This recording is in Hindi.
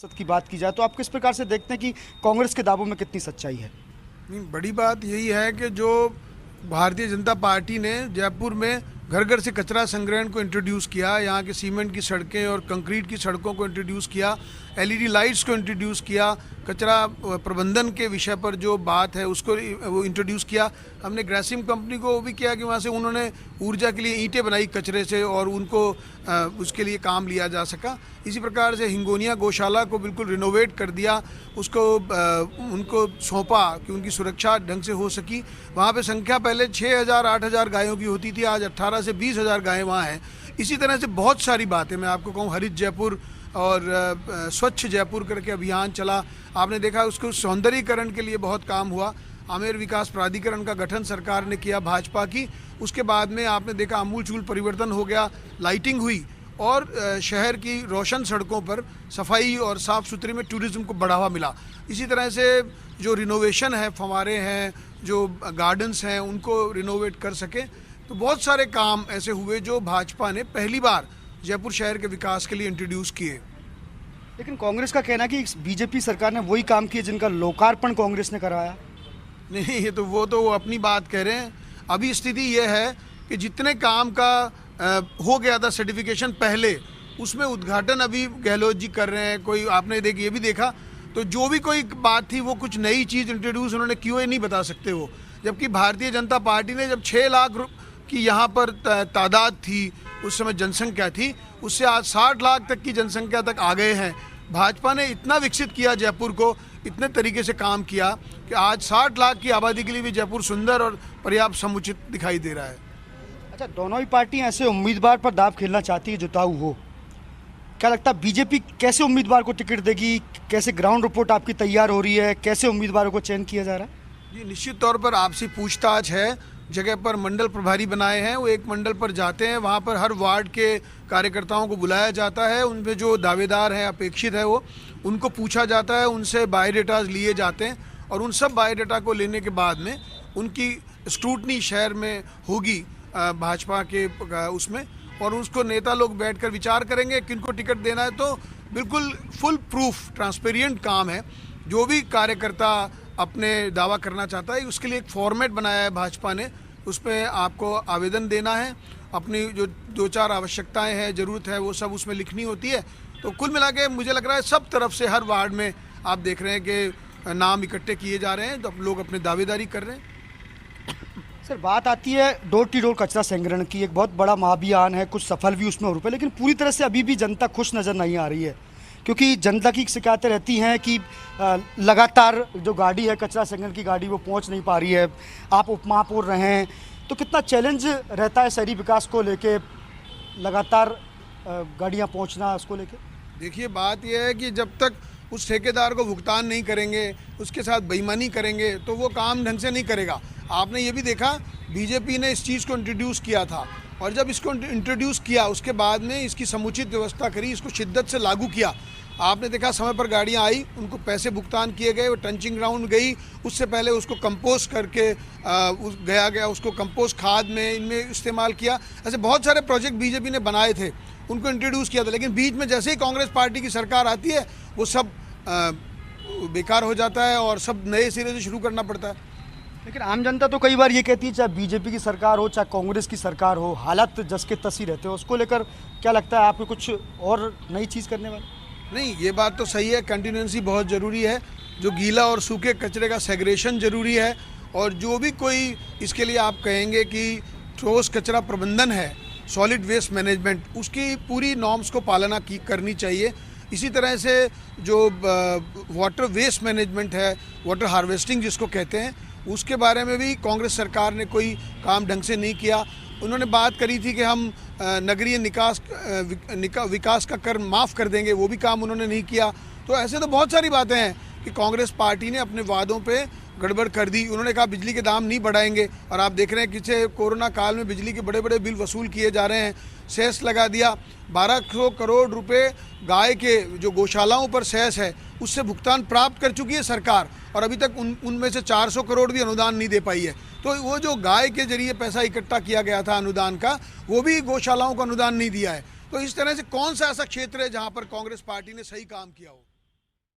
सद की बात की जाए तो आप किस प्रकार से देखते हैं कि कांग्रेस के दावों में कितनी सच्चाई है? नहीं, बड़ी बात यही है कि जो भारतीय जनता पार्टी ने जयपुर में घर घर से कचरा संग्रहण को इंट्रोड्यूस किया, यहाँ के सीमेंट की सड़कें और कंक्रीट की सड़कों को इंट्रोड्यूस किया, एलईडी लाइट्स को इंट्रोड्यूस किया, कचरा प्रबंधन के विषय पर जो बात है उसको वो इंट्रोड्यूस किया। हमने ग्रासिम कंपनी को वो भी किया कि वहाँ से उन्होंने ऊर्जा के लिए ईंटें बनाई कचरे से और उनको उसके लिए काम लिया जा सका। इसी प्रकार से हिंगोनिया गौशाला को बिल्कुल रिनोवेट कर दिया, उसको उनको सौंपा कि उनकी सुरक्षा ढंग से हो सकी। वहाँ पे संख्या पहले 6,000-8,000 गायों की होती थी, आज 18 से 20,000 गायें वहाँ हैं। इसी तरह से बहुत सारी बातें मैं आपको कहूँ, हरित जयपुर और स्वच्छ जयपुर करके अभियान चला, आपने देखा उसको सौंदर्यीकरण के लिए बहुत काम हुआ। आमेर विकास प्राधिकरण का गठन सरकार ने किया भाजपा की, उसके बाद में आपने देखा आमूलचूल परिवर्तन हो गया, लाइटिंग हुई और शहर की रोशन सड़कों पर सफाई और साफ़ सुथरी में टूरिज़्म को बढ़ावा मिला। इसी तरह से जो रिनोवेशन है, फव्वारे हैं, जो गार्डन्स हैं, उनको रिनोवेट कर सके। तो बहुत सारे काम ऐसे हुए जो भाजपा ने पहली बार जयपुर शहर के विकास के लिए इंट्रोड्यूस किए। लेकिन कांग्रेस का कहना है कि बीजेपी सरकार ने वही काम किए जिनका लोकार्पण कांग्रेस ने कराया। नहीं, ये तो वो अपनी बात कह रहे हैं। अभी स्थिति ये है कि जितने काम का हो गया था सर्टिफिकेशन पहले, उसमें उद्घाटन अभी गहलोत जी कर रहे हैं। कोई आपने ये भी देखा, तो जो भी कोई बात थी वो कुछ नई चीज़ इंट्रोड्यूस उन्होंने क्यों नहीं बता सकते वो। जबकि भारतीय जनता पार्टी ने जब 6 लाख की यहाँ पर तादाद थी, उस समय जनसंख्या थी, उससे आज 60 लाख तक की जनसंख्या तक आ गए हैं। भाजपा ने इतना विकसित किया जयपुर को, इतने तरीके से काम किया कि आज 60 लाख की आबादी के लिए भी जयपुर सुंदर और पर्याप्त समुचित दिखाई दे रहा है। अच्छा, दोनों ही पार्टियां ऐसे उम्मीदवार पर दाव खेलना चाहती है जिताऊ हो, क्या लगता है बीजेपी कैसे उम्मीदवार को टिकट देगी? कैसे ग्राउंड रिपोर्ट आपकी तैयार हो रही है? कैसे उम्मीदवारों को चयन किया जा रहा है? जी, निश्चित तौर पर आपसी पूछताछ है। जगह पर मंडल प्रभारी बनाए हैं, वो एक मंडल पर जाते हैं, वहाँ पर हर वार्ड के कार्यकर्ताओं को बुलाया जाता है, उनमें जो दावेदार हैं, अपेक्षित है, वो उनको पूछा जाता है, उनसे बायोडाटाज लिए जाते हैं और उन सब बायोडाटा को लेने के बाद में उनकी स्क्रूटनी शहर में होगी भाजपा के उसमें, और उसको नेता लोग बैठकर विचार करेंगे किनको टिकट देना है। तो बिल्कुल फुल प्रूफ ट्रांसपेरेंट काम है। जो भी कार्यकर्ता अपने दावा करना चाहता है, उसके लिए एक फॉर्मेट बनाया है भाजपा ने, उसमें आपको आवेदन देना है, अपनी जो 2-4 आवश्यकताएं हैं, ज़रूरत है, वो सब उसमें लिखनी होती है। तो कुल मिला के मुझे लग रहा है सब तरफ से हर वार्ड में आप देख रहे हैं कि नाम इकट्ठे किए जा रहे हैं, तो लोग अपने दावेदारी कर रहे हैं। सर, बात आती है डोर टू डोर कचरा संग्रहण की, एक बहुत बड़ा महाअभियान है, कुछ सफल भी उसमें हो रहे हैं, लेकिन पूरी तरह से अभी भी जनता खुश नज़र नहीं आ रही है, क्योंकि जनता की शिकायतें रहती हैं कि लगातार जो गाड़ी है, कचरा संग्रहण की गाड़ी, वो पहुंच नहीं पा रही है। आप उपमहापौर रहे हैं, तो कितना चैलेंज रहता है शहरी विकास को लेके, लगातार गाड़ियां पहुंचना, उसको लेके? देखिए, बात यह है कि जब तक उस ठेकेदार को भुगतान नहीं करेंगे, उसके साथ बेईमानी करेंगे, तो वो काम ढंग से नहीं करेगा। आपने ये भी देखा, बीजेपी ने इस चीज़ को इंट्रोड्यूस किया था, और जब इसको इंट्रोड्यूस किया उसके बाद में इसकी समुचित व्यवस्था करी, इसको शिद्दत से लागू किया। आपने देखा, समय पर गाड़ियां आई, उनको पैसे भुगतान किए गए, वो टंचिंग ग्राउंड गई, उससे पहले उसको कंपोस्ट करके गया उसको कंपोस्ट खाद में इनमें इस्तेमाल किया। ऐसे बहुत सारे प्रोजेक्ट बीजेपी ने बनाए थे, उनको इंट्रोड्यूस किया था, लेकिन बीच में जैसे ही कांग्रेस पार्टी की सरकार आती है, वो सब बेकार हो जाता है और सब नए सिरे से शुरू करना पड़ता है। लेकिन आम जनता तो कई बार ये कहती है, चाहे बीजेपी की सरकार हो, चाहे कांग्रेस की सरकार हो, हालात जस के तस ही रहते हो। उसको लेकर क्या लगता है, आपको कुछ और नई चीज़ करने वाले? नहीं, ये बात तो सही है, कंटिन्यूंसी बहुत ज़रूरी है। जो गीला और सूखे कचरे का सेग्रेशन ज़रूरी है, और जो भी कोई इसके लिए आप कहेंगे कि ठोस कचरा प्रबंधन है, सॉलिड वेस्ट मैनेजमेंट, उसकी पूरी नॉर्म्स को पालना करनी चाहिए। इसी तरह से जो वाटर वेस्ट मैनेजमेंट है, वाटर हार्वेस्टिंग जिसको कहते हैं, उसके बारे में भी कांग्रेस सरकार ने कोई काम ढंग से नहीं किया। उन्होंने बात करी थी कि हम नगरीय विकास का कर माफ़ कर देंगे, वो भी काम उन्होंने नहीं किया। तो ऐसे तो बहुत सारी बातें हैं कि कांग्रेस पार्टी ने अपने वादों पे गड़बड़ कर दी। उन्होंने कहा बिजली के दाम नहीं बढ़ाएंगे, और आप देख रहे हैं कि कोरोना काल में बिजली के बड़े बड़े बिल वसूल किए जा रहे हैं। सेस लगा दिया, 1200 करोड़ रुपए गाय के जो गौशालाओं पर सेस है, उससे भुगतान प्राप्त कर चुकी है सरकार, और अभी तक उनमें से 400 करोड़ भी अनुदान नहीं दे पाई है। तो वो जो गाय के जरिए पैसा इकट्ठा किया गया था अनुदान का, वो भी गौशालाओं को अनुदान नहीं दिया है। तो इस तरह से कौन सा ऐसा क्षेत्र है जहाँ पर कांग्रेस पार्टी ने सही काम किया हो?